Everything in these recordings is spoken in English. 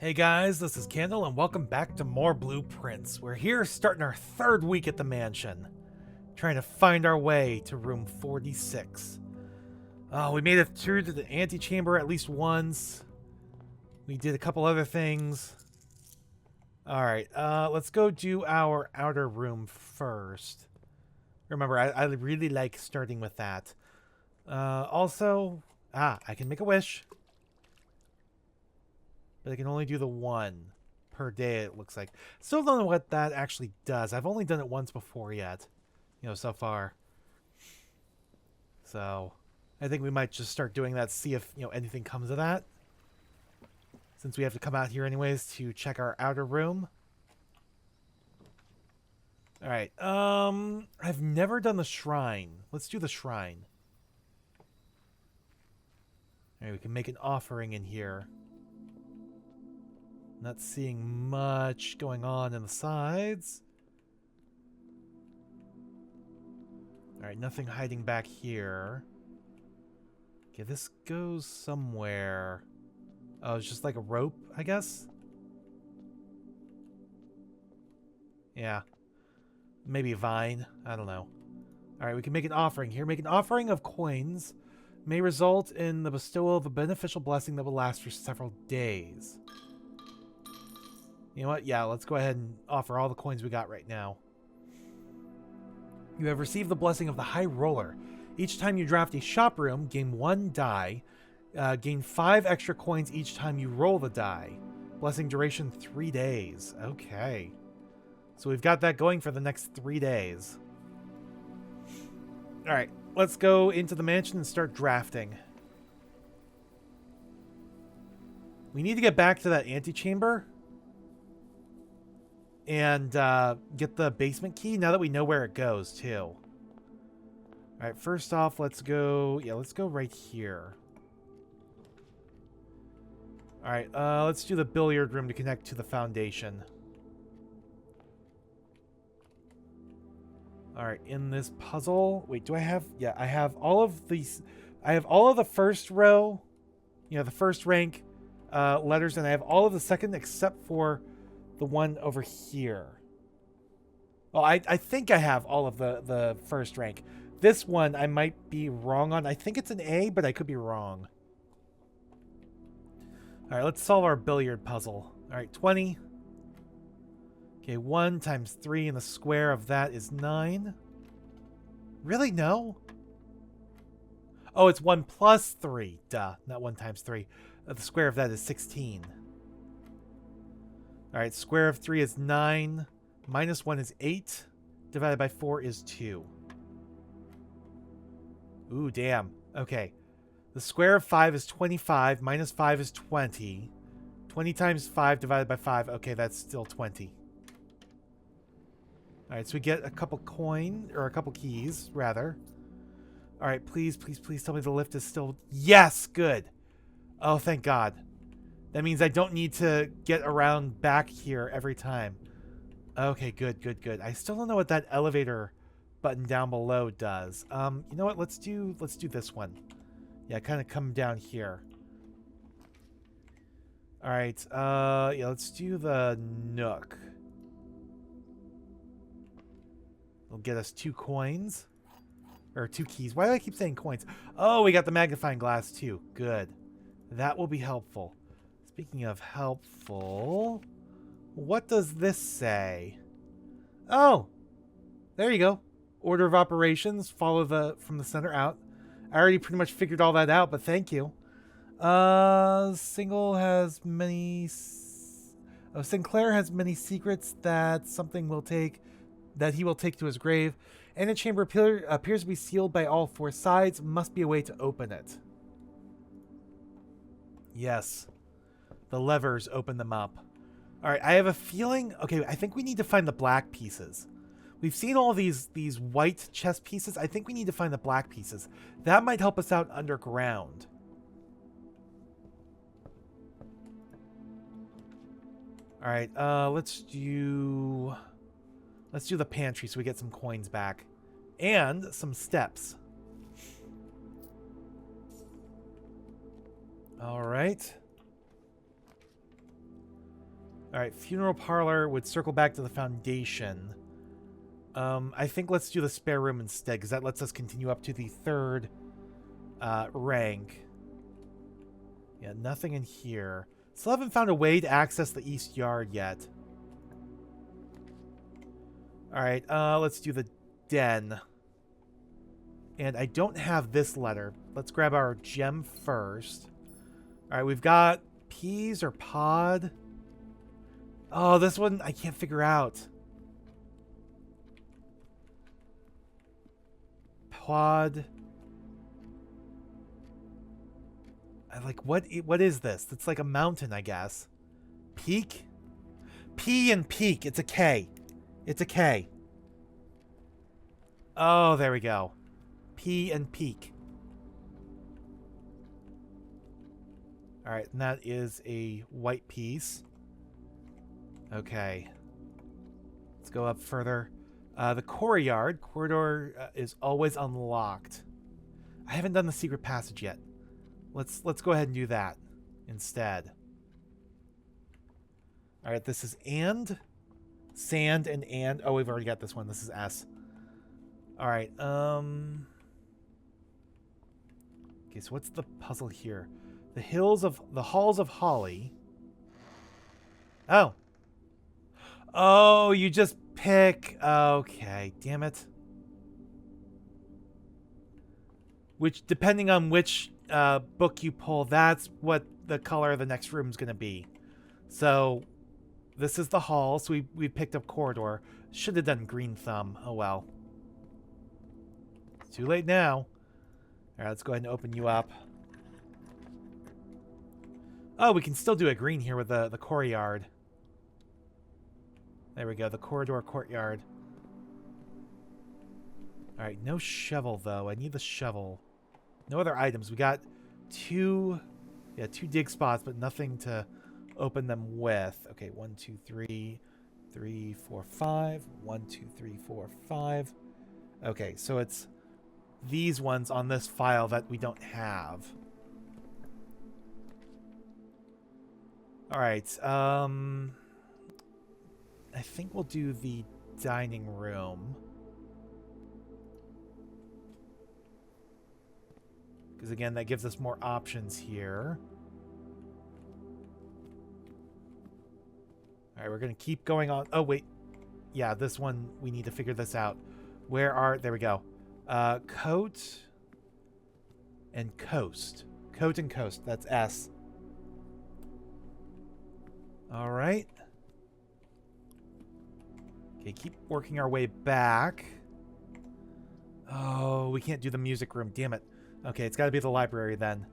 Hey guys, this is Candle, and welcome back to more Blueprints. We're here starting our third week at the mansion, trying to find our way to room 46. We made it through to the antechamber at least once. We did a couple other things. Alright, let's go do our outer room first. Remember, I really like starting with that. I can make a wish. But I can only do the one per day, it looks like. Still don't know what that actually does. I've only done it once before yet, so far. So I think we might just start doing that, see if, anything comes of that. Since we have to come out here anyways to check our outer room. Alright, I've never done the shrine. Let's do the shrine. Alright, we can make an offering in here. Not seeing much going on in the sides. Alright, nothing hiding back here. Okay, this goes somewhere. Oh, it's just like a rope, I guess? Yeah. Maybe a vine. I don't know. Alright, we can make an offering here. Make an offering of coins. May result in the bestowal of a beneficial blessing that will last for several days. You know what? Yeah, let's go ahead and offer all the coins we got right now. You have received the blessing of the High Roller. Each time you draft a shop room, gain 1 die. Gain 5 extra coins each time you roll the die. Blessing duration 3 days. Okay. So we've got that going for the next 3 days. Alright, let's go into the mansion and start drafting. We need to get back to that antechamber and get the basement key now that we know where it goes too. Alright, first off, let's go right here. Alright, let's do the billiard room to connect to the foundation. Alright, in this puzzle, wait, do I have, yeah, I have all of these, I have all of the first row, the first rank letters, and I have all of the second except for the one over here. Well, I think I have all of the first rank. This one I might be wrong on. I think it's an A, but I could be wrong. Alright, let's solve our billiard puzzle. Alright, 20. Okay, 1 times 3 and the square of that is 9. Really? No? Oh, it's 1 plus 3. Duh, not 1 times 3. The square of that is 16. Alright, square of 3 is 9. Minus 1 is 8. Divided by 4 is 2. Ooh, damn. Okay. The square of 5 is 25. Minus 5 is 20. 20 times 5 divided by 5. Okay, that's still 20. Alright, so we get a couple a couple keys, rather. Alright, please, please, please tell me the lift is still... Yes! Good! Oh, thank God. That means I don't need to get around back here every time. Okay, good, good, good. I still don't know what that elevator button down below does. You know what? Let's do this one. Yeah, kind of come down here. All right. Yeah, let's do the Nook. It'll get us 2 coins. Or 2 keys. Why do I keep saying coins? Oh, we got the magnifying glass too. Good. That will be helpful. Speaking of helpful, what does this say? Oh, there you go. Order of operations, follow from the center out. I already pretty much figured all that out, but thank you. Sinclair has many secrets that he will take to his grave. And the chamber appears to be sealed by all 4 sides. Must be a way to open it. Yes. The levers open them up. Alright, I have a feeling... Okay, I think we need to find the black pieces. We've seen all these white chess pieces. I think we need to find the black pieces. That might help us out underground. Alright, let's do the pantry so we get some coins back. And some steps. Alright. Alright, funeral parlor would circle back to the foundation. I think let's do the spare room instead, because that lets us continue up to the third rank. Yeah, nothing in here. Still haven't found a way to access the east yard yet. Alright, let's do the den. And I don't have this letter. Let's grab our gem first. Alright, we've got peas or pod. Oh, this one I can't figure out. Pod. I like, what is this? It's like a mountain, I guess. Peak? P and peak. It's a K. It's a K. Oh, there we go. P and peak. Alright, and that is a white piece. Okay. Let's go up further. The courtyard. Corridor is always unlocked. I haven't done the secret passage yet. Let's go ahead and do that instead. Alright, this is and. Sand and. Oh, we've already got this one. This is S. Alright, okay, so what's the puzzle here? The Halls of Holly. Oh. Oh, you just pick. Okay, damn it. Which, depending on which book you pull, that's what the color of the next room is going to be. So, this is the hall, so we picked up corridor. Should have done green thumb. Oh well. It's too late now. Alright, let's go ahead and open you up. Oh, we can still do a green here with the courtyard. There we go, the corridor courtyard. Alright, no shovel though. I need the shovel. No other items. We got two dig spots, but nothing to open them with. Okay, 1, 2, 3, 3, 4, 5. 1, 2, 3, 4, 5. Okay, so it's these ones on this file that we don't have. Alright, I think we'll do the dining room. Because again, that gives us more options here. Alright, we're going to keep going on. Oh, wait. Yeah, this one, we need to figure this out. There we go. Coat and coast. Coat and coast. That's S. Alright. Okay, keep working our way back. Oh, we can't do the music room. Damn it. Okay, it's got to be the library then.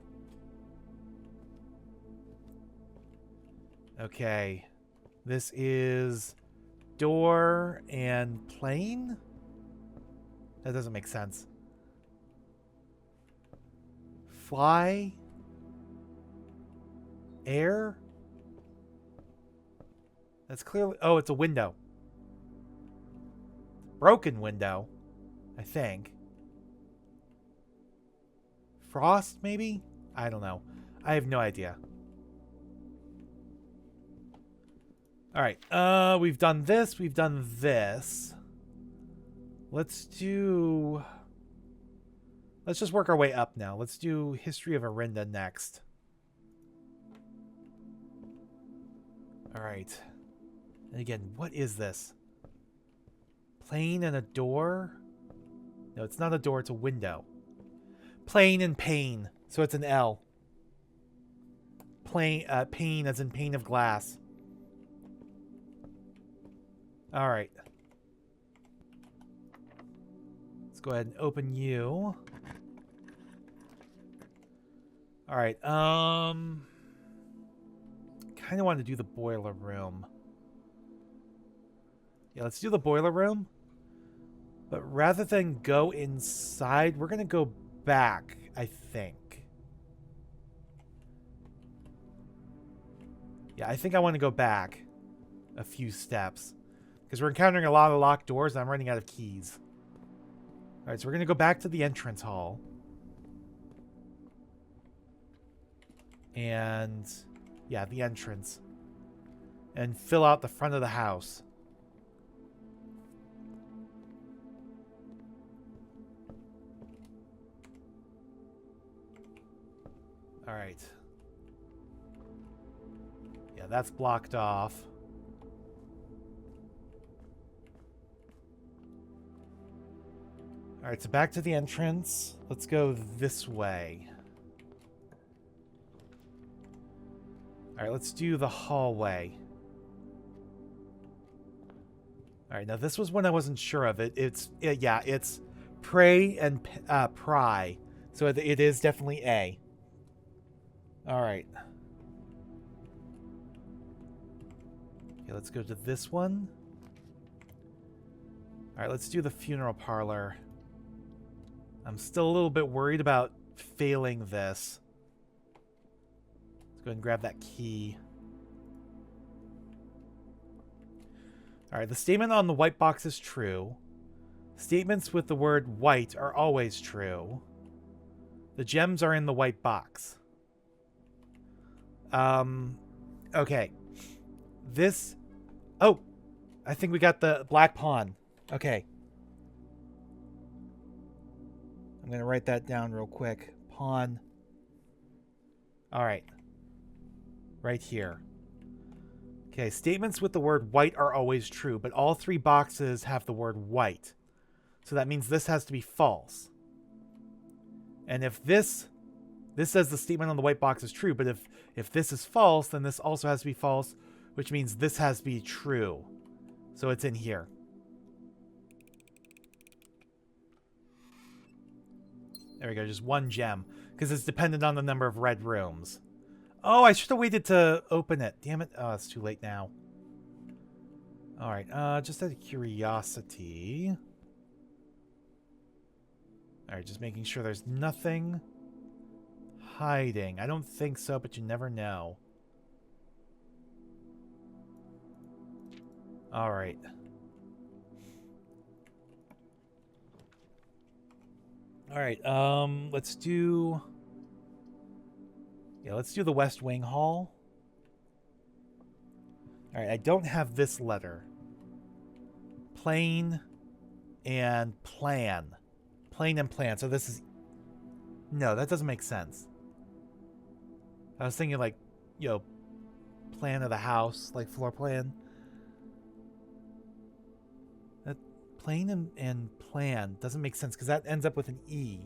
Okay. This is door and plane? That doesn't make sense. Fly? Air? That's clearly... Oh, it's a window. Broken window, I think. Frost, maybe? I don't know. I have no idea. Alright, we've done this, we've done this. Let's just work our way up now. Let's do History of Arinda next. Alright. And again, what is this? Plane and a door? No, it's not a door, it's a window. Plane and pane, so it's an L. Pane as in pane of glass. Alright. Let's go ahead and open you. Alright, kind of want to do the boiler room. Yeah, let's do the boiler room. But rather than go inside, we're going to go back, I think. Yeah, I think I want to go back a few steps. Because we're encountering a lot of locked doors and I'm running out of keys. Alright, so we're going to go back to the entrance hall. And... yeah, the entrance. and fill out the front of the house. All right. Yeah, that's blocked off. All right, so back to the entrance. Let's go this way. All right, let's do the hallway. All right, now this was one I wasn't sure of. It's pray and pry. So it is definitely A. All right. Okay, let's go to this one. All right, let's do the funeral parlor. I'm still a little bit worried about failing this. Let's go ahead and grab that key. All right, the statement on the white box is true. Statements with the word white are always true. The gems are in the white box. Okay. This... Oh! I think we got the black pawn. Okay. I'm going to write that down real quick. Pawn. Alright. Right here. Okay, statements with the word white are always true, but all three boxes have the word white. So that means this has to be false. And if this says the statement on the white box is true, but if this is false, then this also has to be false, which means this has to be true. So it's in here. There we go, just one gem, because it's dependent on the number of red rooms. Oh, I should have waited to open it. Damn it. Oh, it's too late now. All right, just out of curiosity. All right, just making sure there's nothing hiding. I don't think so, but you never know. All right. All right, let's do... Yeah, let's do the West Wing Hall. All right, I don't have this letter. Plain and plan. Plain and plan. So this is... No, that doesn't make sense. I was thinking like, you know, plan of the house, like floor plan. That plain and plan doesn't make sense because that ends up with an E.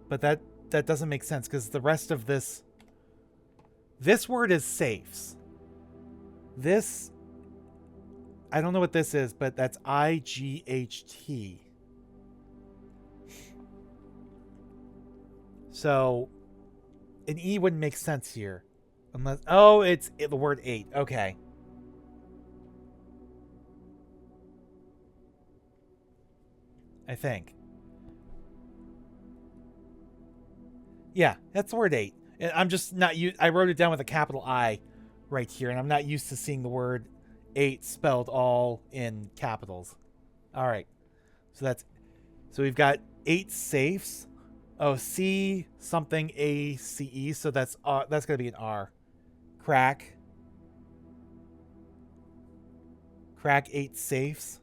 But that doesn't make sense because the rest of this word is safes. This, I don't know what this is, but that's IGHT. So an E wouldn't make sense here. Unless, oh, it's the word 8. Okay. I think. Yeah, that's the word 8. I'm just not I wrote it down with a capital I right here, and I'm not used to seeing the word 8 spelled all in capitals. All right. So we've got 8 safes. Oh, C something ACE, so that's going to be an R. Crack 8 safes.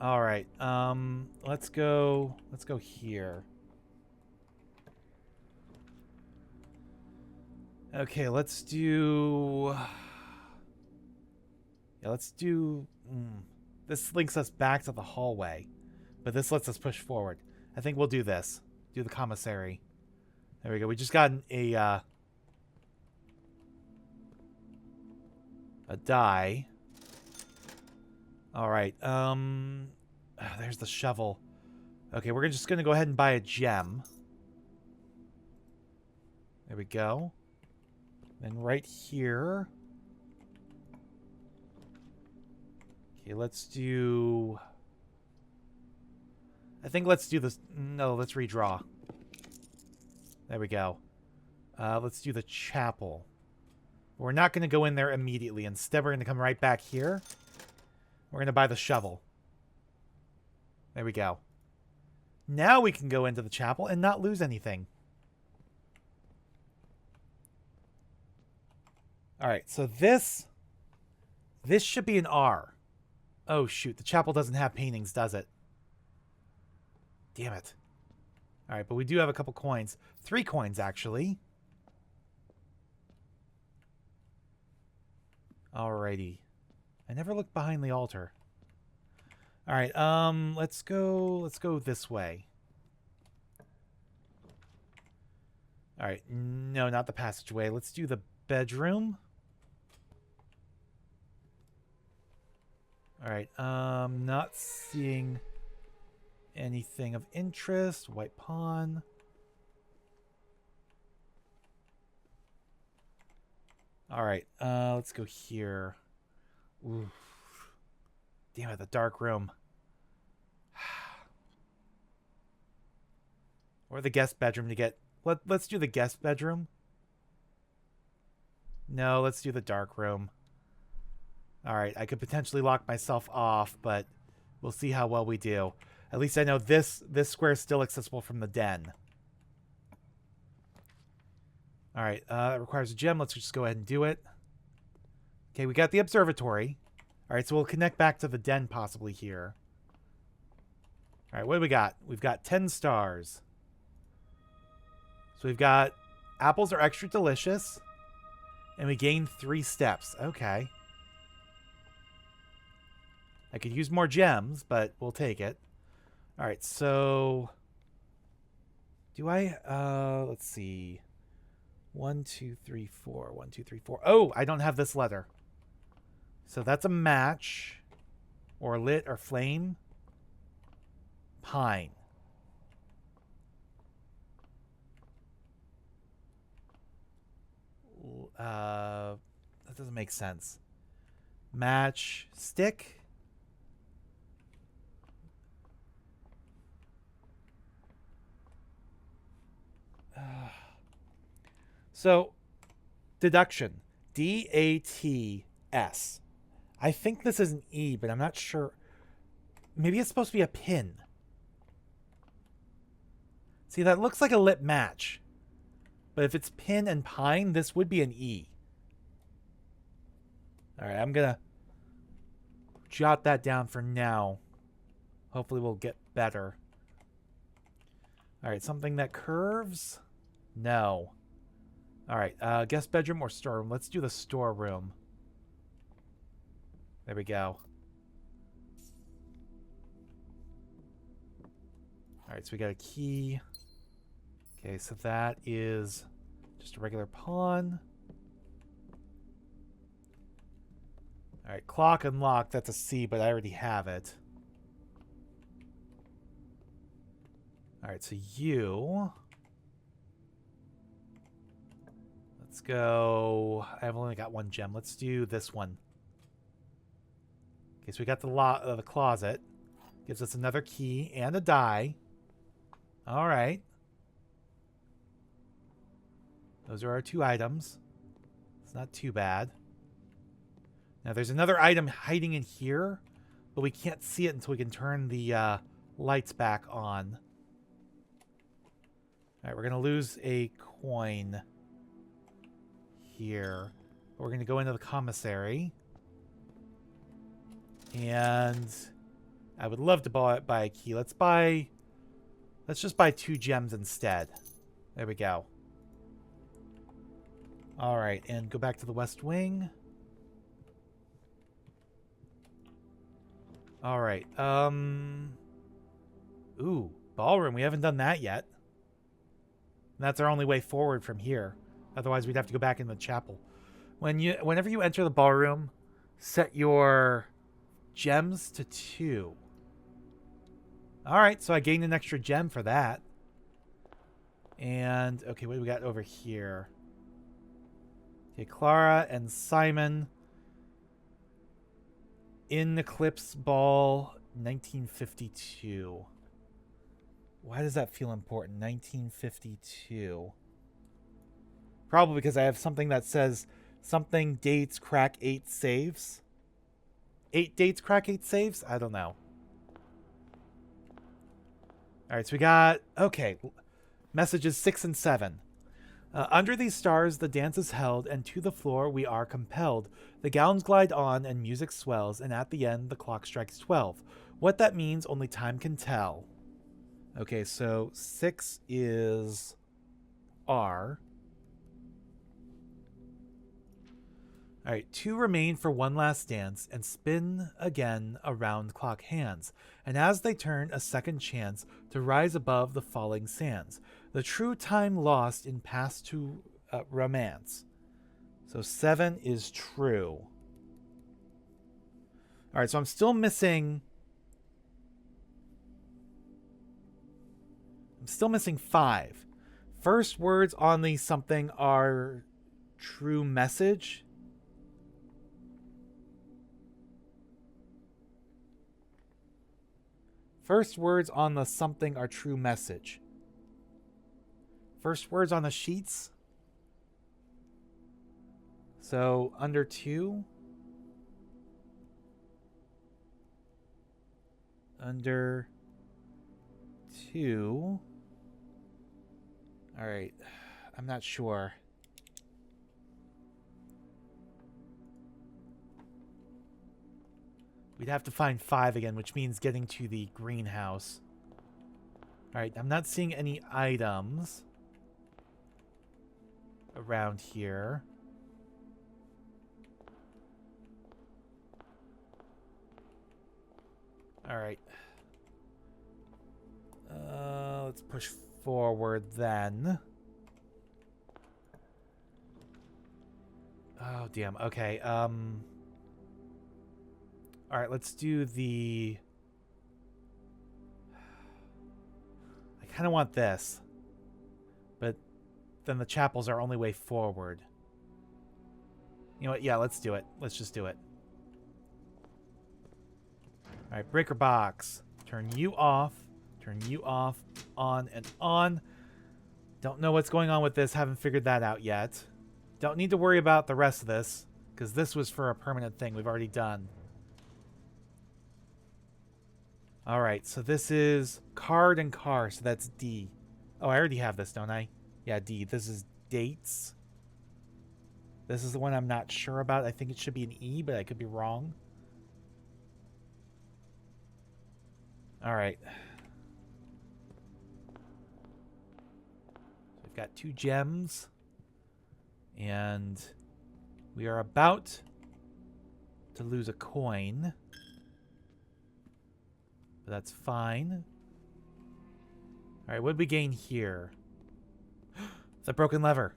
All right. Let's go here. Okay, let's do... Yeah, let's do... This links us back to the hallway, but this lets us push forward. I think we'll do this. Do the commissary. There we go. We just got a die. All right. There's the shovel. Okay, we're just going to go ahead and buy a gem. There we go. And right here. Okay, let's do... I think let's do this... No, let's redraw. There we go. Let's do the chapel. We're not going to go in there immediately. Instead, we're going to come right back here. We're going to buy the shovel. There we go. Now we can go into the chapel and not lose anything. All right, so this should be an R. Oh, shoot. The chapel doesn't have paintings, does it? Damn it. All right, but we do have a couple coins. 3 coins, actually. Alrighty. I never looked behind the altar. All right, let's go this way. All right, no, not the passageway. Let's do the bedroom. All right, not seeing anything of interest. White pawn. All right, let's go here. Oof. Damn it, the dark room. Or the guest bedroom to get... Let's do the guest bedroom. No, let's do the dark room. Alright, I could potentially lock myself off, but we'll see how well we do. At least I know this square is still accessible from the den. Alright, that requires a gem. Let's just go ahead and do it. Okay, we got the observatory. Alright, so we'll connect back to the den possibly here. Alright, what do we got? We've got 10 stars. So we've got apples are extra delicious. And we gain 3 steps. Okay. I could use more gems, but we'll take it. Alright, so... Do I... let's see. 1, 2, 3, 4. 1, 2, 3, 4. Oh, I don't have this letter. So that's a match. Or lit or flame. Pine. That doesn't make sense. Match. Stick. So, deduction. D-A-T-S. I think this is an E, but I'm not sure. Maybe it's supposed to be a pin. See, that looks like a lit match. But if it's pin and pine, this would be an E. Alright, I'm going to jot that down for now. Hopefully we'll get better. Alright, something that curves? No. Alright, guest bedroom or storeroom? Let's do the storeroom. There we go. Alright, so we got a key. Okay, so that is just a regular pawn. Alright, clock unlocked. That's a C, but I already have it. Alright, so you... Let's go... I've only got 1 gem. Let's do this one. Okay, so we got the closet. Gives us another key and a die. Alright. Those are our 2 items. It's not too bad. Now, there's another item hiding in here, but we can't see it until we can turn the lights back on. Alright, we're going to lose a coin here. We're going to go into the commissary. And I would love to buy a key. Let's just buy 2 gems instead. There we go. Alright, and go back to the West Wing. Alright, ooh, ballroom. We haven't done that yet. And that's our only way forward from here. Otherwise, we'd have to go back in the chapel. Whenever you enter the ballroom, set your gems to 2. Alright, so I gained an extra gem for that. And, okay, what do we got over here? Okay, Clara and Simon. In Eclipse Ball, 1952. Why does that feel important? 1952. Probably because I have something that says something dates crack 8 saves. 8 dates crack 8 saves? I don't know. Alright, so we got... Okay. Messages 6 and 7. Under these stars, the dance is held, and to the floor we are compelled. The gowns glide on, and music swells, and at the end, the clock strikes 12. What that means, only time can tell. Okay, so 6 is R. Alright, 2 remain for one last dance, and spin again around clock hands, and as they turn, a second chance to rise above the falling sands. The true time lost in past to romance. So 7 is true. Alright, so I'm still missing... I'm still missing 5. First words on the something are true message. First words on the something are true message. First words on the sheets. So under 2. Under 2. All right. I'm not sure. We'd have to find 5 again, which means getting to the greenhouse. Alright, I'm not seeing any items around here. Alright. Let's push forward then. Oh, damn. Okay, Alright, let's do the... I kind of want this. But then the chapel's our only way forward. You know what? Yeah, let's do it. Let's just do it. Alright, breaker box. Turn you off. Turn you off. On and on. Don't know what's going on with this. Haven't figured that out yet. Don't need to worry about the rest of this, because this was for a permanent thing we've already done. Alright, so this is card and car, so that's D. Oh, I already have this, don't I? Yeah, D. This is dates. This is the one I'm not sure about. I think it should be an E, but I could be wrong. Alright. We've got 2 gems. And we are about to lose a coin. But that's fine. Alright, what did we gain here? The broken lever.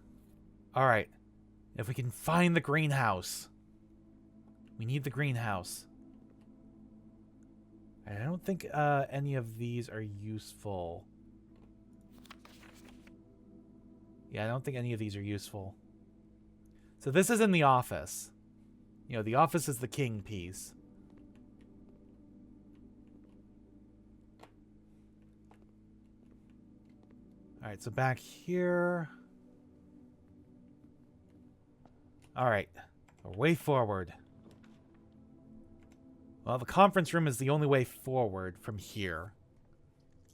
Alright. If we can find the greenhouse. We need the greenhouse. I don't think any of these are useful. Yeah, I don't think any of these are useful. So this is in the office. You know, the office is the king piece. Alright, so back here. Alright, we're way forward. Well, the conference room is the only way forward from here.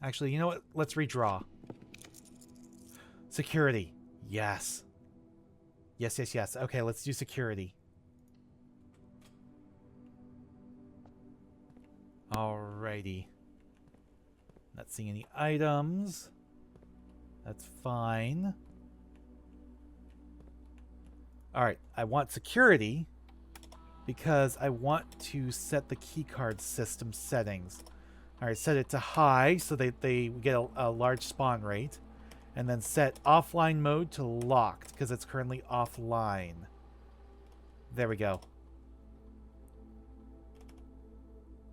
Actually, you know what? Let's redraw. Security. Yes. Yes, yes, yes. Okay, let's do security. Alrighty. Not seeing any items. That's fine. Alright, I want security because I want to set the keycard system settings. Alright, set it to high so that they get a large spawn rate. And then set offline mode to locked because it's currently offline. There we go.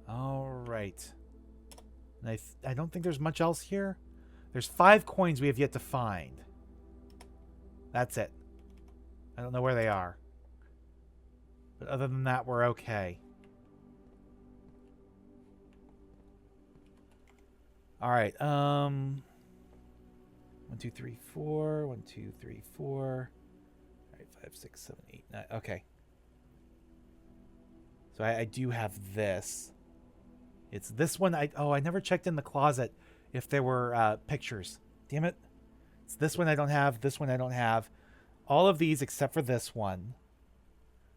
Alright. And I don't think there's much else here. There's 5 coins we have yet to find. That's it. I don't know where they are. But other than that, we're okay. Alright, 1, 2, 3, 4. 1, 2, 3, 4. Alright, 5, 6, 7, 8, 9. Okay. So I do have this. It's this one. I never checked in the closet if there were pictures. Damn it. So this one I don't have. This one I don't have. All of these except for this one.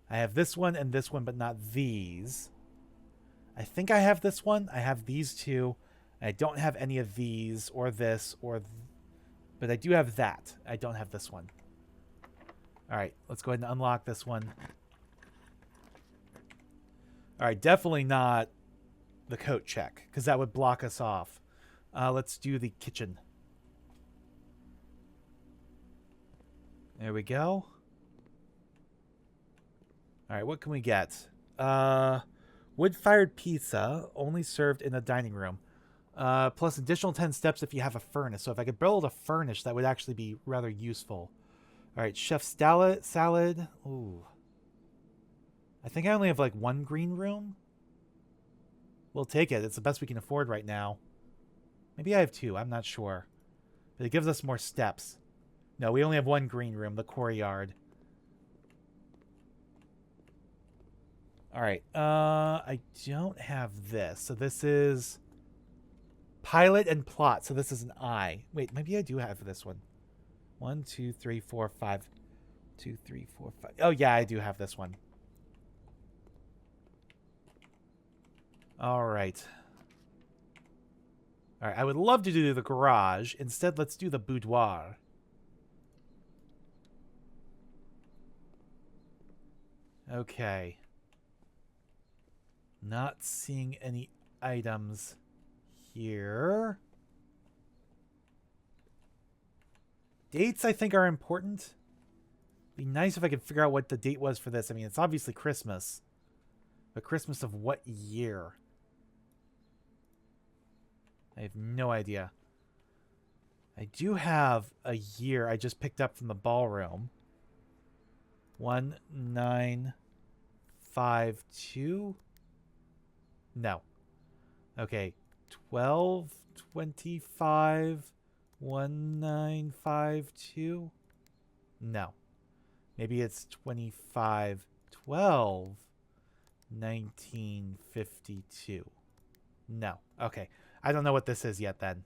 I have this one and this one, but not these. I think I have this one. I have these two. I don't have any of these or this or... but I do have that. I don't have this one. Alright, let's go ahead and unlock this one. Alright, definitely not the coat check, because that would block us off. Let's do the kitchen. There we go. Alright, what can we get? Wood-fired pizza, only served in a dining room. Plus additional 10 steps if you have a furnace. So if I could build a furnace, that would actually be rather useful. Alright, chef's salad. Ooh. I think I only have like one green room. We'll take it. It's the best we can afford right now. Maybe I have two. I'm not sure. But it gives us more steps. No, we only have one green room, the courtyard. Alright, I don't have this. So this is pilot and plot. So this is an I. Wait, maybe I do have this one. 1, 2, 3, 4, 5. 2, 3, 4, 5. Oh, yeah, I do have this one. Alright. Alright, I would love to do the garage. Instead, let's do the boudoir. Okay. Not seeing any items here. Dates, I think, are important. Be nice if I could figure out what the date was for this. I mean, it's obviously Christmas. But Christmas of what year? I have no idea. I do have a year I just picked up from the ballroom. 1952? No. Okay. 1225 1952? No. Maybe it's 2512 1952. No. Okay. I don't know what this is yet then.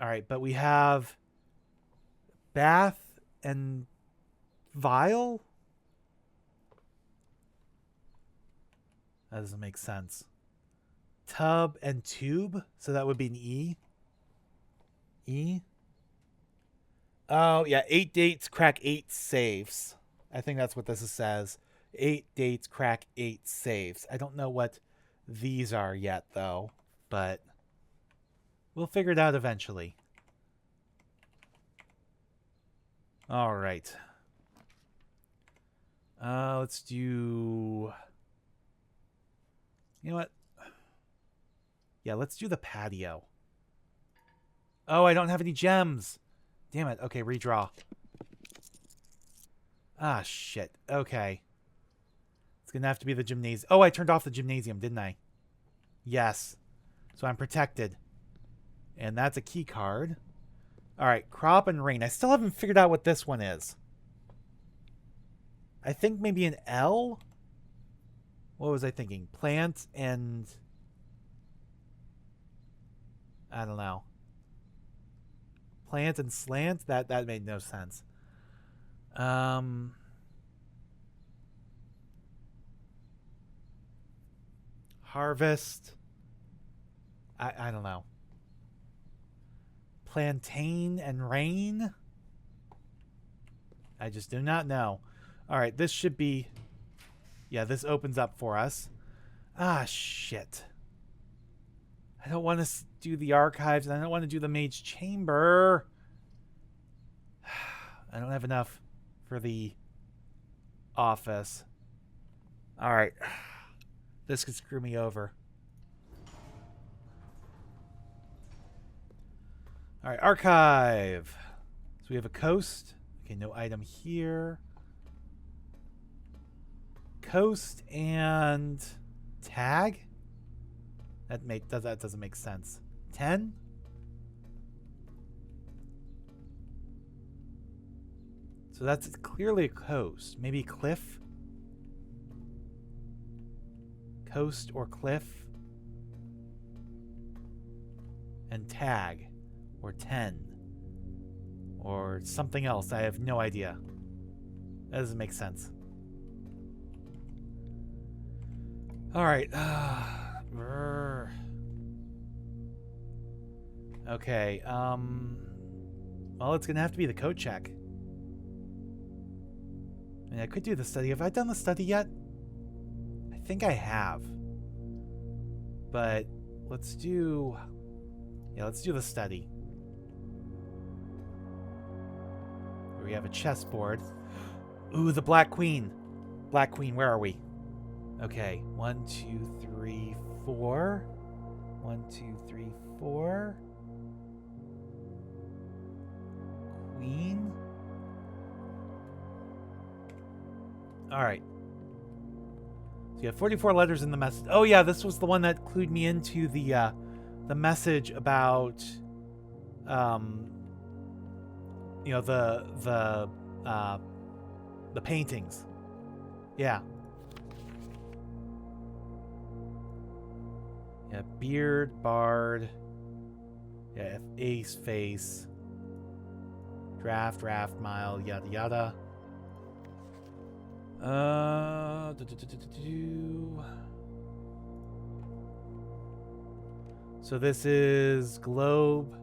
Alright, but we have bath and vial? That doesn't make sense. Tub and tube? So that would be an E? E? Oh, yeah. 8 dates, crack 8 safes. I think that's what this says. 8 dates, crack 8 safes. I don't know what these are yet, though. But we'll figure it out eventually. Alright. Let's do... You know what? Yeah, let's do the patio. Oh, I don't have any gems. Damn it. Okay, redraw. Ah, shit. Okay. It's going to have to be the gymnasium. Oh, I turned off the gymnasium, didn't I? Yes. So I'm protected. And that's a key card. Alright, crop and rain. I still haven't figured out what this one is. I think maybe an L? What was I thinking? Plant and... I don't know. Plant and slant? That made no sense. Harvest. I don't know. Plantain and rain? I just do not know. Alright, this should be... Yeah, this opens up for us. Ah, shit. I don't want to do the archives, and I don't want to do the mage chamber. I don't have enough for the office. Alright. This could screw me over. Alright, archive. So we have a coast. Okay, no item here. Coast and tag? That doesn't make sense. 10? So that's clearly a coast. Maybe cliff? Coast or cliff? and tag, or 10, or something else. I have no idea. That doesn't make sense. All right. Okay. Well, it's gonna have to be the code check. I mean, I could do the study. Have I done the study yet? I think I have. But let's do... Yeah, let's do the study. We have a chessboard. Ooh, the Black Queen. Black Queen, where are we? Okay, 1, 2, 3, 4. 1, 2, 3, 4. Queen. Alright. So you have 44 letters in the message. Oh yeah, this was the one that clued me into the message about you know, the paintings. Yeah. Yeah, beard, bard. Yeah, ace face. Draft, mile, yada yada. So this is globe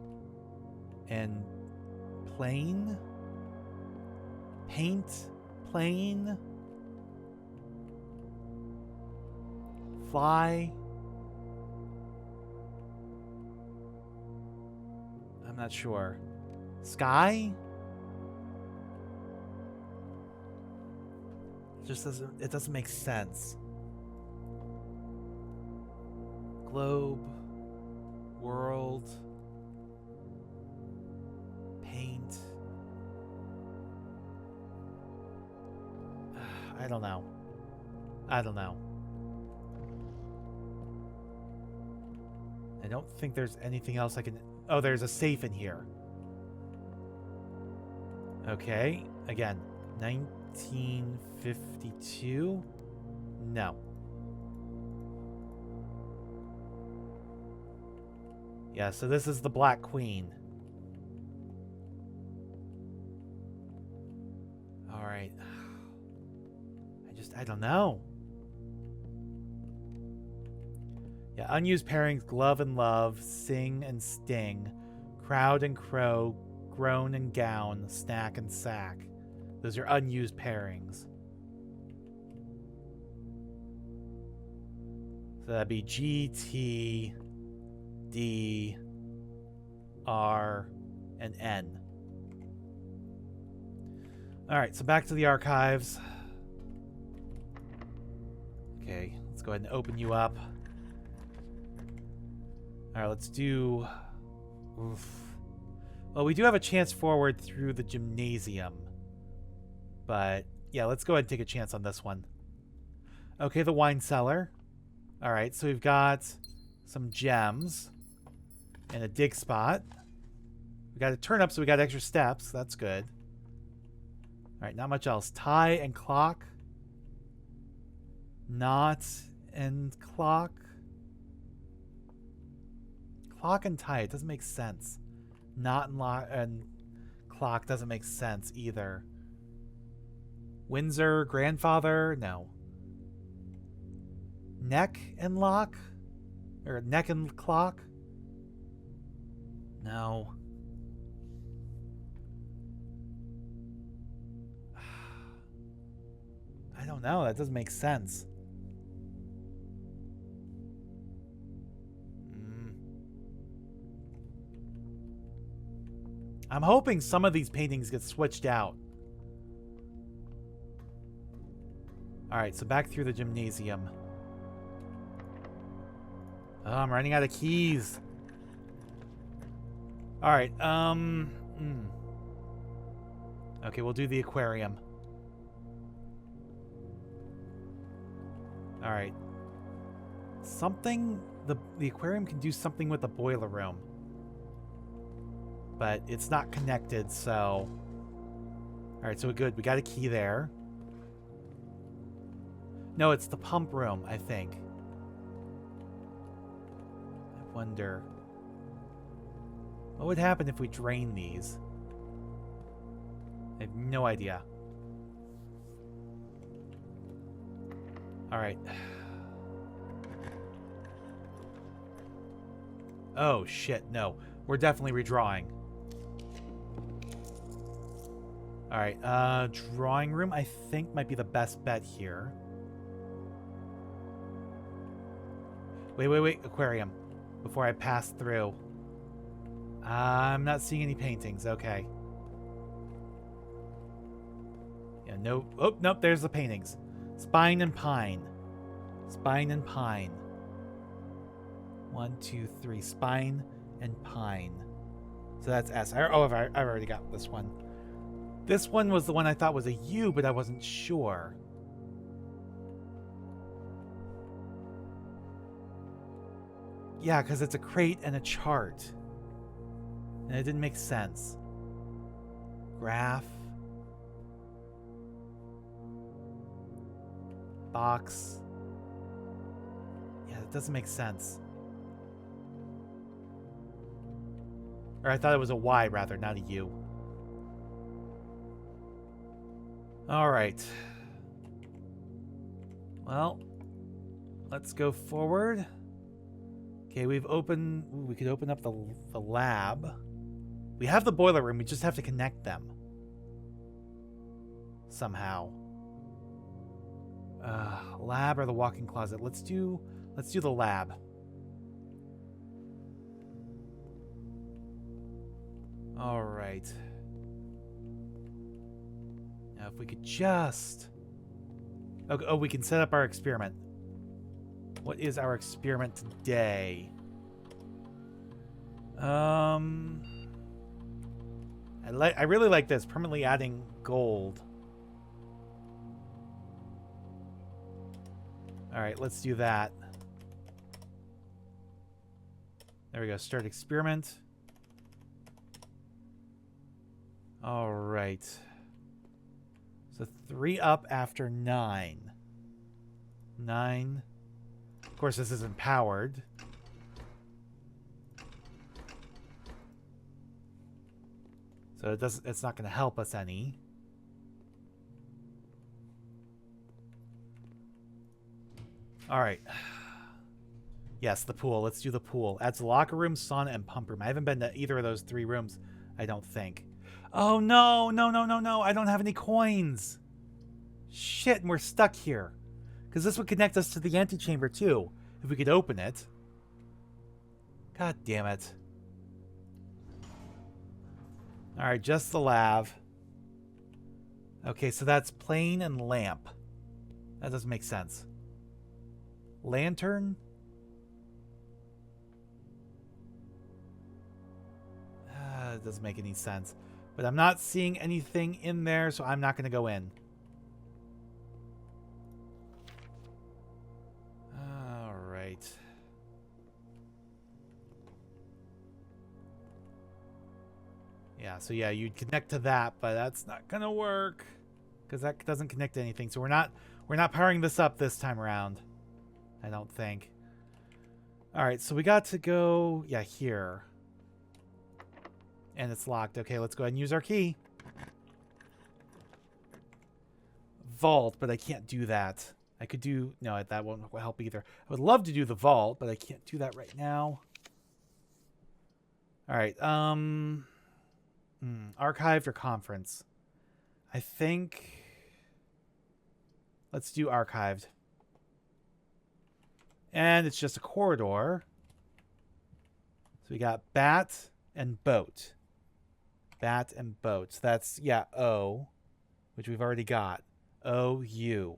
and plane. Paint, plane. Fly. I'm not sure. Sky? It doesn't make sense. Globe, world, paint. I don't know. I don't think there's anything else I can... Oh, there's a safe in here. Okay. Again, 1952? No. Yeah, so this is the Black Queen. Alright. I don't know. Yeah, unused pairings, glove and love, sing and sting, crowd and crow, groan and gown, snack and sack. Those are unused pairings. So that'd be G, T, D, R, and N. Alright, so back to the archives. Okay, let's go ahead and open you up. Alright, let's do... Oof. Well, we do have a chance forward through the gymnasium. But, yeah, let's go ahead and take a chance on this one. Okay, the wine cellar. Alright, so we've got some gems. And a dig spot. We got a turn up, so we got extra steps. That's good. Alright, not much else. Tie and clock. Knot and clock. Clock and tie, it doesn't make sense. Knot and clock doesn't make sense either. Windsor, grandfather, no. Neck and lock? Or neck and clock? No. I don't know, that doesn't make sense. I'm hoping some of these paintings get switched out. Alright, so back through the gymnasium. Oh, I'm running out of keys. Alright, Okay, we'll do the aquarium. Alright. Something... The aquarium can do something with the boiler room. But it's not connected, so... Alright, so we're good. We got a key there. No, it's the pump room, I think. I wonder... What would happen if we drain these? I have no idea. Alright. Oh, shit, no. We're definitely redrawing. Alright, drawing room I think might be the best bet here. Wait, aquarium. Before I pass through. I'm not seeing any paintings, okay. Yeah, no, oh, nope, there's the paintings. Spine and pine. Spine and pine. 1, 2, 3, spine and pine. So that's S. Oh, I've already got this one. This one was the one I thought was a U, but I wasn't sure. Yeah, because it's a crate and a chart. And it didn't make sense. Graph. Box. Yeah, it doesn't make sense. Or I thought it was a Y, rather, not a U. Alright. Well, let's go forward. Okay, we've opened... Ooh, we could open up the lab. We have the boiler room, we just have to connect them. Somehow. Lab or the walk-in closet. Let's do the lab. Alright. Now if we could just... Oh, we can set up our experiment. What is our experiment today? I really like this. Permanently adding gold. Alright, let's do that. There we go. Start experiment. Alright. So 3 up after 9. 9. Of course, this isn't powered. So it's not going to help us any. Alright. Yes, the pool. Let's do the pool. Adds locker room, sauna, and pump room. I haven't been to either of those 3 rooms, I don't think. Oh, no. No. I don't have any coins. Shit, and we're stuck here. Because this would connect us to the antechamber, too. If we could open it. God damn it. Alright, just the lav. Okay, so that's plane and lamp. That doesn't make sense. Lantern? It doesn't make any sense. But I'm not seeing anything in there, so I'm not going to go in. Alright. Yeah, so yeah, you'd connect to that, but that's not going to work. Because that doesn't connect to anything. So we're not powering this up this time around. I don't think. Alright, so we got to go... Yeah, here. And it's locked. Okay, let's go ahead and use our key. Vault, but I can't do that. I could do... No, that won't help either. I would love to do the vault, but I can't do that right now. Alright, archived or conference? I think... Let's do archived. And it's just a corridor. So we got bat and boat. Bat and boat. So that's, yeah, O, which we've already got. O-U.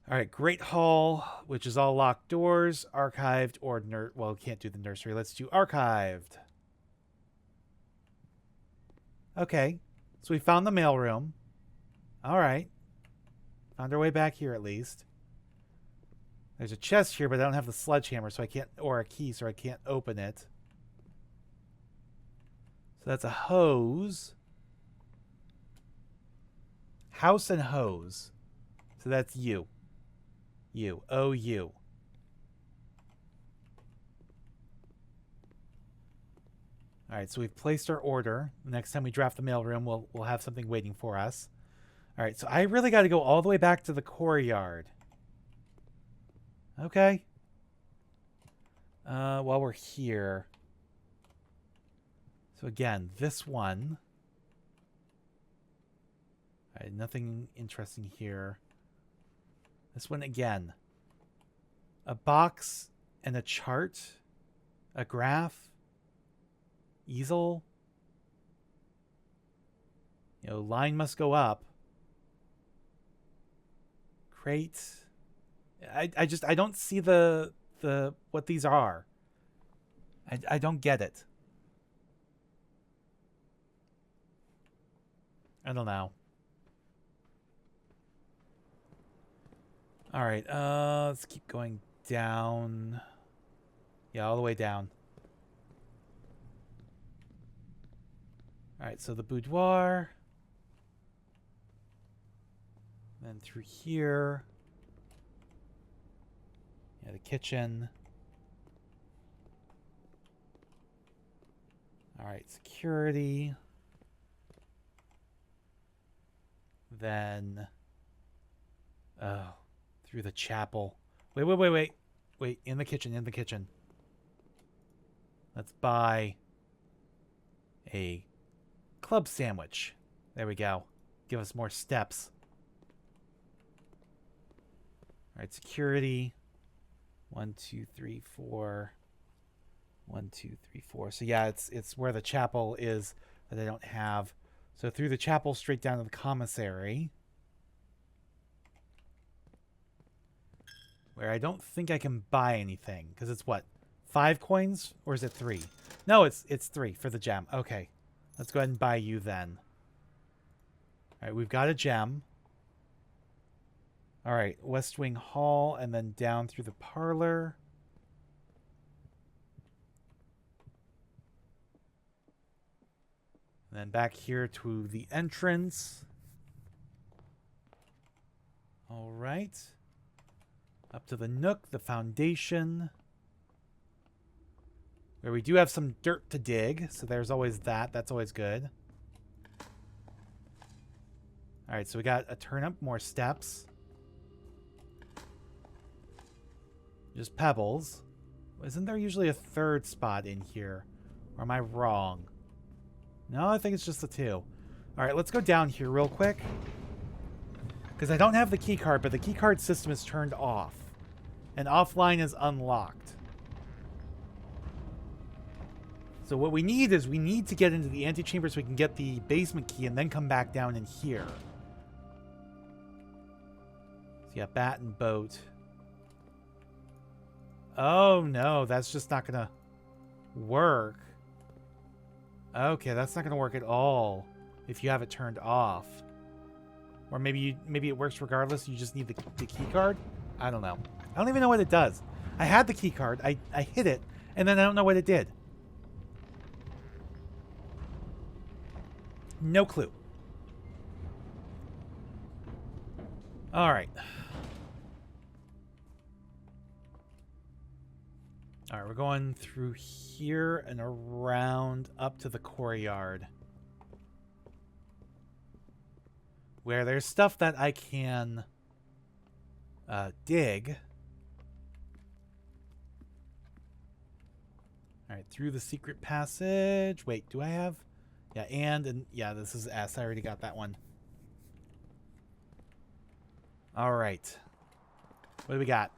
All right, Great Hall, which is all locked doors, archived, or well, we can't do the nursery. Let's do archived. Okay, so we found the mailroom. All right. Found our way back here at least. There's a chest here, but I don't have the sledgehammer, so I can't, or a key, so I can't open it. So that's a hose. House and hose. So that's U. U. O-U. All right, so we've placed our order. The next time we draft the mailroom, we'll have something waiting for us. All right, so I really got to go all the way back to the courtyard. Okay. While we're here. So again, this one. All right, nothing interesting here. This one again. A box and a chart. A graph. Easel. You know, line must go up. Crate. I don't see the what these are. I don't get it. I don't know. All right, let's keep going down. Yeah, all the way down. All right, so the boudoir. Then through here. Yeah, the kitchen. All right, security. Then, through the chapel. Wait, in the kitchen. Let's buy a club sandwich. There we go. Give us more steps. All right, security. 1, 2, 3, 4. 1, 2, 3, 4. So yeah, it's where the chapel is that I don't have. So through the chapel, straight down to the commissary. Where I don't think I can buy anything. Because it's what? 5 coins? Or is it 3? No, it's 3 for the gem. Okay. Let's go ahead and buy you then. Alright, we've got a gem. Alright, West Wing Hall and then down through the parlor. And then back here to the entrance. Alright. Up to the nook, the foundation. Where we do have some dirt to dig, so there's always that. That's always good. Alright, so we got a turnip, more steps. Just pebbles. Isn't there usually a third spot in here? Or am I wrong? No, I think it's just the 2. Alright, let's go down here real quick. Because I don't have the key card, but the key card system is turned off. And offline is unlocked. So what we need is we need to get into the antechamber so we can get the basement key and then come back down in here. So yeah, bat and boat. Oh no, that's just not gonna work. Okay, that's not gonna work at all if you have it turned off. Or maybe it works regardless. You just need the key card. I don't know. I don't even know what it does. I had the key card. I hit it, and then I don't know what it did. No clue. All right. All right, we're going through here and around up to the courtyard. Where there's stuff that I can dig. All right, through the secret passage. Wait, do I have? Yeah, and yeah, this is S. I already got that one. All right. What do we got?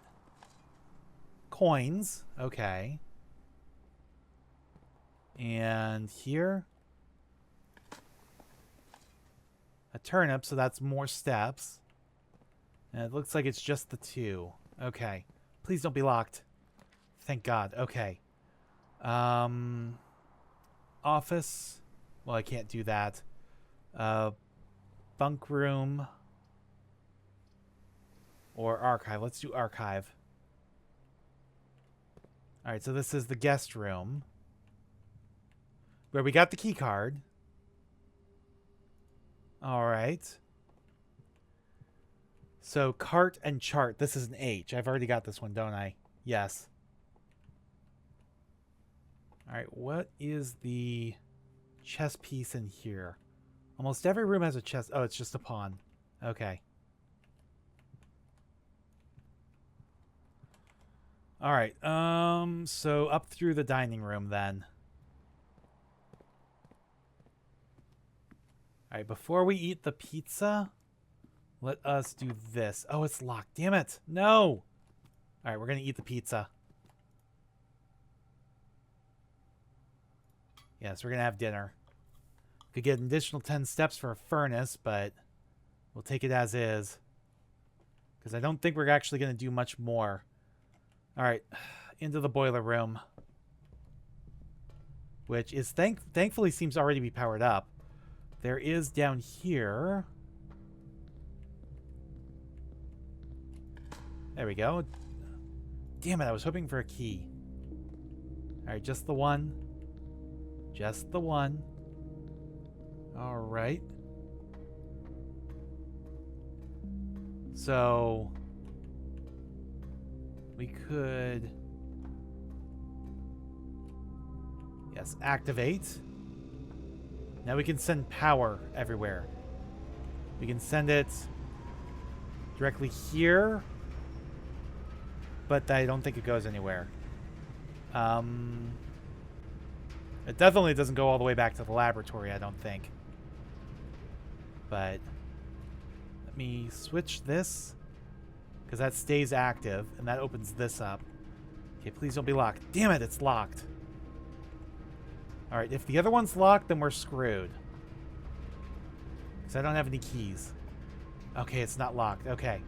Coins. Okay. And here. A turnip, so that's more steps. And it looks like it's just the 2. Okay. Please don't be locked. Thank God. Okay. Office. Well, I can't do that. Bunk room. Or archive. Let's do archive. Alright, so this is the guest room. Where we got the key card. Alright. So, cart and chart. This is an H. I've already got this one, don't I? Yes. Alright, what is the chess piece in here? Almost every room has a chess. Oh, it's just a pawn. Okay. Alright, so up through the dining room then. Alright, before we eat the pizza, let us do this. Oh, it's locked. Damn it. No! Alright, we're gonna eat the pizza. Yes, we're gonna have dinner. Could get an additional 10 steps for a furnace, but we'll take it as is. Because I don't think we're actually gonna do much more. Alright, into the boiler room. Which is thankfully seems already to be powered up. There is down here. There we go. Damn it, I was hoping for a key. Alright, just the one. Just the one. Alright. So we could... Yes, activate. Now we can send power everywhere. We can send it directly here, but I don't think it goes anywhere. It definitely doesn't go all the way back to the laboratory, I don't think. But let me switch this, because that stays active, and that opens this up. Okay, please don't be locked. Damn it, it's locked. Alright, if the other one's locked, then we're screwed. Because I don't have any keys. Okay, it's not locked. Okay.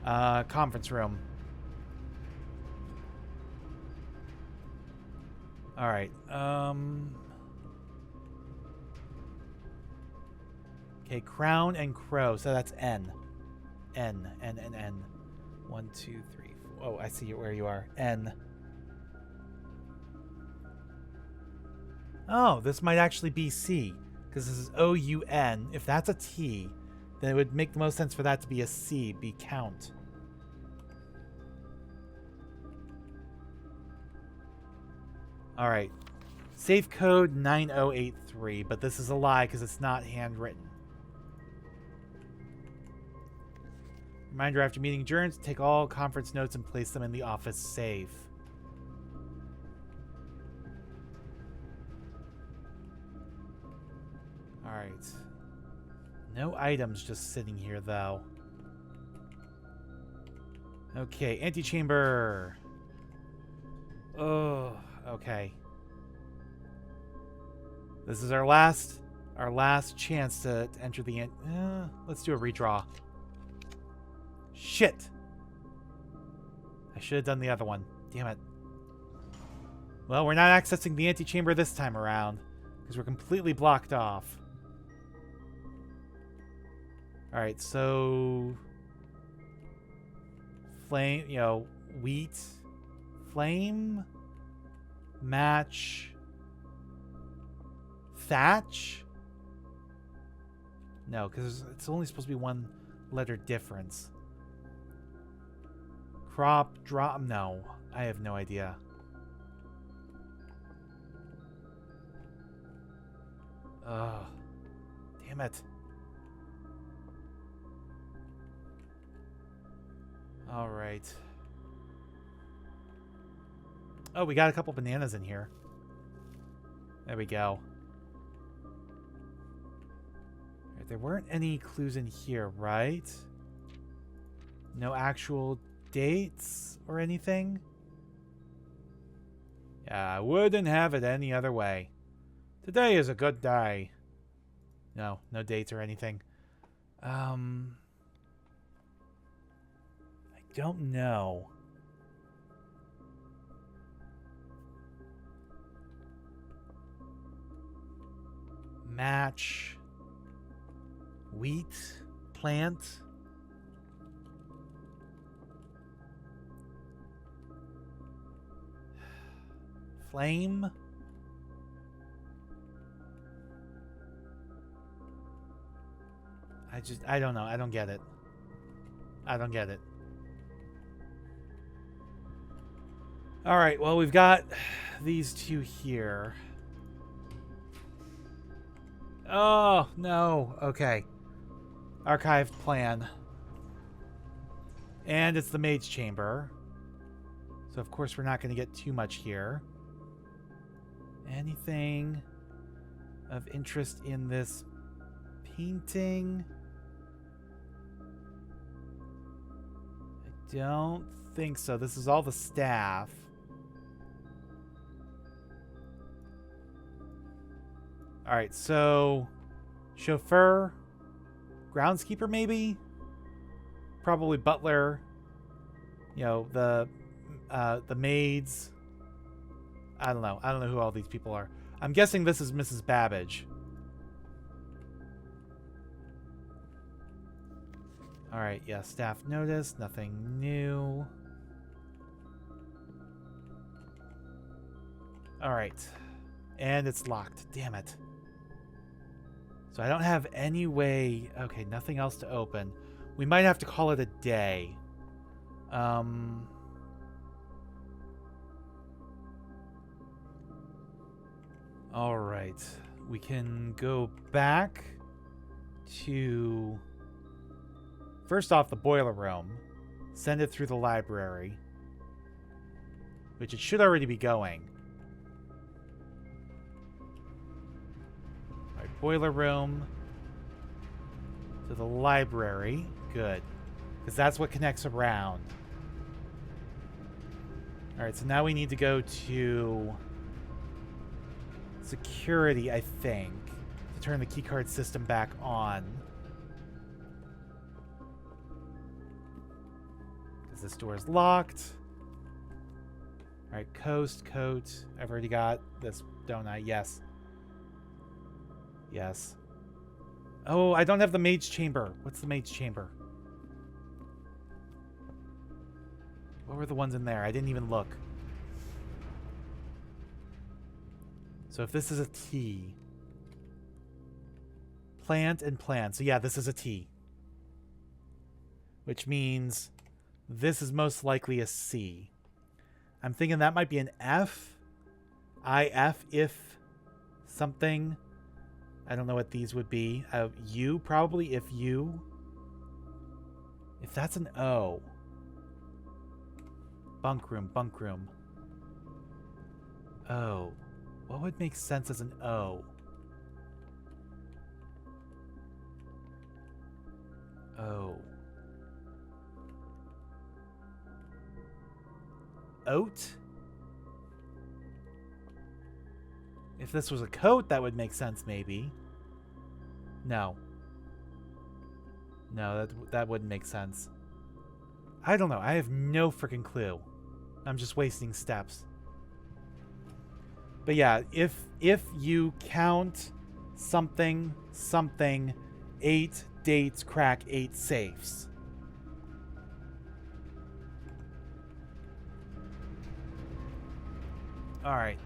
Conference room. Alright, okay, crown and crow, so that's N. N. 1, 2, 3, 4. Oh, I see where you are. N. Oh, this might actually be C, because this is O-U-N. If that's a T, then it would make the most sense for that to be a C, be count. Alright. Safe code 9083, but this is a lie because it's not handwritten. Reminder after meeting adjourned, take all conference notes and place them in the office safe. Alright. No items just sitting here, though. Okay, antechamber. Oh, okay. This is our last chance to enter the let's do a redraw. Shit. I should have done the other one. Damn it. Well, we're not accessing the antechamber this time around because we're completely blocked off. Alright, so... Flame, wheat. Flame. Match. Thatch? No, because it's only supposed to be one letter difference. Crop, drop, no. I have no idea. Ugh. Damn it. Alright. Oh, we got a couple bananas in here. There we go. Right, there weren't any clues in here, right? No actual dates or anything? Yeah, I wouldn't have it any other way. Today is a good day. No dates or anything. I don't know. Match. Wheat. Plant. Flame. I don't know. I don't get it. I don't get it. Alright, well, we've got these two here. Oh, no. Okay. Archived plan. And it's the Mage Chamber. So, of course, we're not going to get too much here. Anything of interest in this painting? I don't think so. This is all the staff. Alright, so chauffeur, groundskeeper maybe? Probably butler. You know, the maids. I don't know. I don't know who all these people are. I'm guessing this is Mrs. Babbage. Alright, yeah, staff notice. Nothing new. Alright. And it's locked. Damn it. So I don't have any way... Okay, nothing else to open. We might have to call it a day. Alright. We can go back to... First off, the boiler room. Send it through the library. Which it should already be going. Boiler room to the library. Good. Because that's what connects around. Alright, so now we need to go to security, I think, to turn the keycard system back on. Because this door is locked. Alright, coast, coat. I've already got this, don't I? Yes. Yes. Oh, I don't have the Mage Chamber. What's the Mage Chamber? What were the ones in there? I didn't even look. So if this is a T. Plant and plan. So yeah, this is a T. Which means this is most likely a C. I'm thinking that might be an F. IF if something. I don't know what these would be. U, probably, if U. If that's an O. Bunk room, bunk room. O. What would make sense as an O? O. Oat? If this was a coat, that would make sense, maybe. No. No, that wouldn't make sense. I don't know. I have no freaking clue. I'm just wasting steps. But yeah, if you count something, 8 dates crack 8 safes. Alright,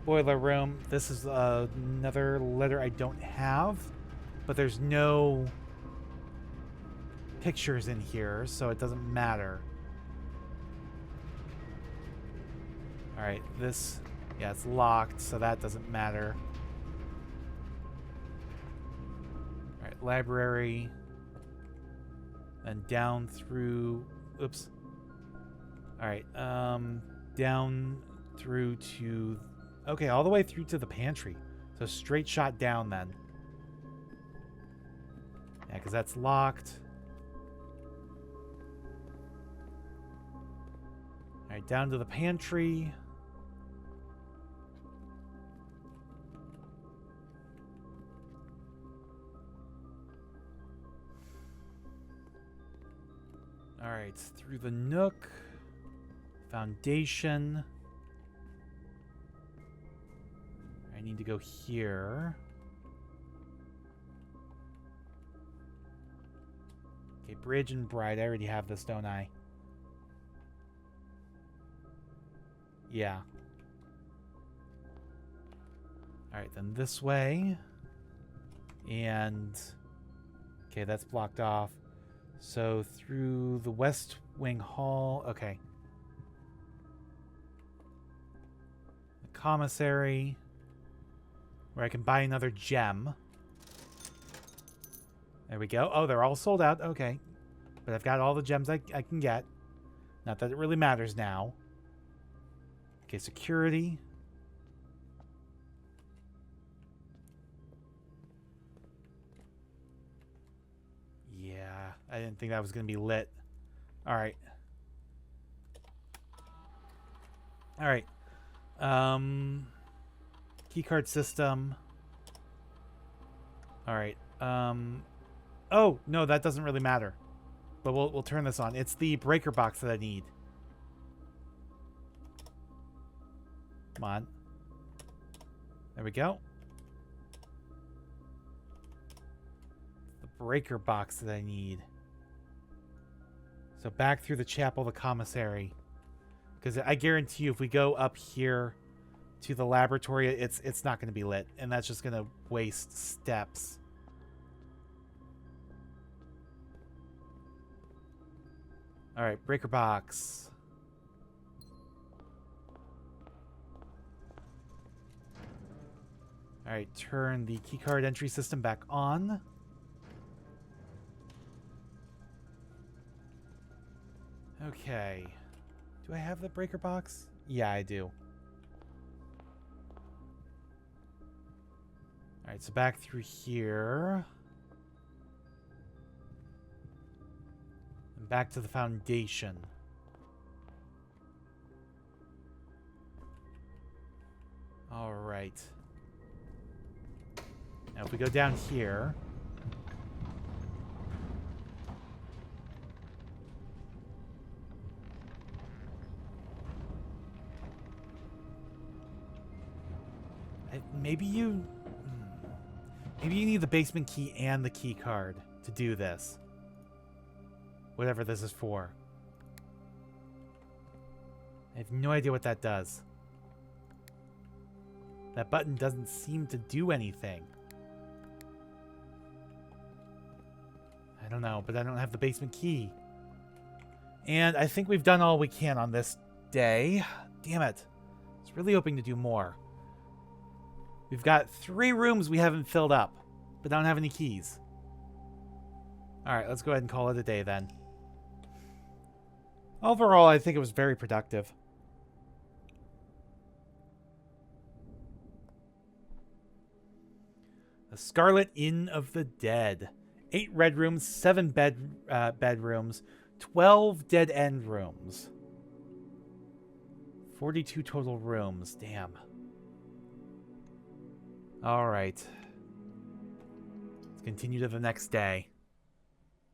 boiler room. This is another letter I don't have, but there's no pictures in here, so it doesn't matter. Alright, this... Yeah, it's locked, so that doesn't matter. Alright, library. And down through... Oops. Alright, down through to... Okay, all the way through to the pantry. So straight shot down then. Yeah, because that's locked. Alright, down to the pantry. Alright, through the nook. Foundation. I need to go here. Okay, bridge and bride. I already have this, don't I? Yeah. Alright, then this way. And... Okay, that's blocked off. So through the west wing hall. Okay. The commissary, where I can buy another gem. There we go. Oh, they're all sold out. Okay. But I've got all the gems I can get. Not that it really matters now. Okay, security. Yeah, I didn't think that was going to be lit. All right. All right. Keycard system. All right. Oh, no, that doesn't really matter. But we'll turn this on. It's the breaker box that I need. Come on. There we go. The breaker box that I need. So back through the chapel, the commissary. Because I guarantee you, if we go up here to the laboratory, it's not going to be lit. And that's just going to waste steps. All right, breaker box. All right, turn the keycard entry system back on. Okay. Do I have the breaker box? Yeah, I do. All right, so back through here. And back to the foundation. All right. Now if we go down here... Maybe you need the basement key and the key card to do this. Whatever this is for. I have no idea what that does. That button doesn't seem to do anything. I don't know, but I don't have the basement key. And I think we've done all we can on this day. Damn it. I was really hoping to do more. We've got 3 rooms we haven't filled up, but I don't have any keys. Alright, let's go ahead and call it a day then. Overall, I think it was very productive. The Scarlet Inn of the Dead. 8 red rooms, 7 bedrooms, 12 dead end rooms. 42 total rooms. Damn. All right. Let's continue to the next day.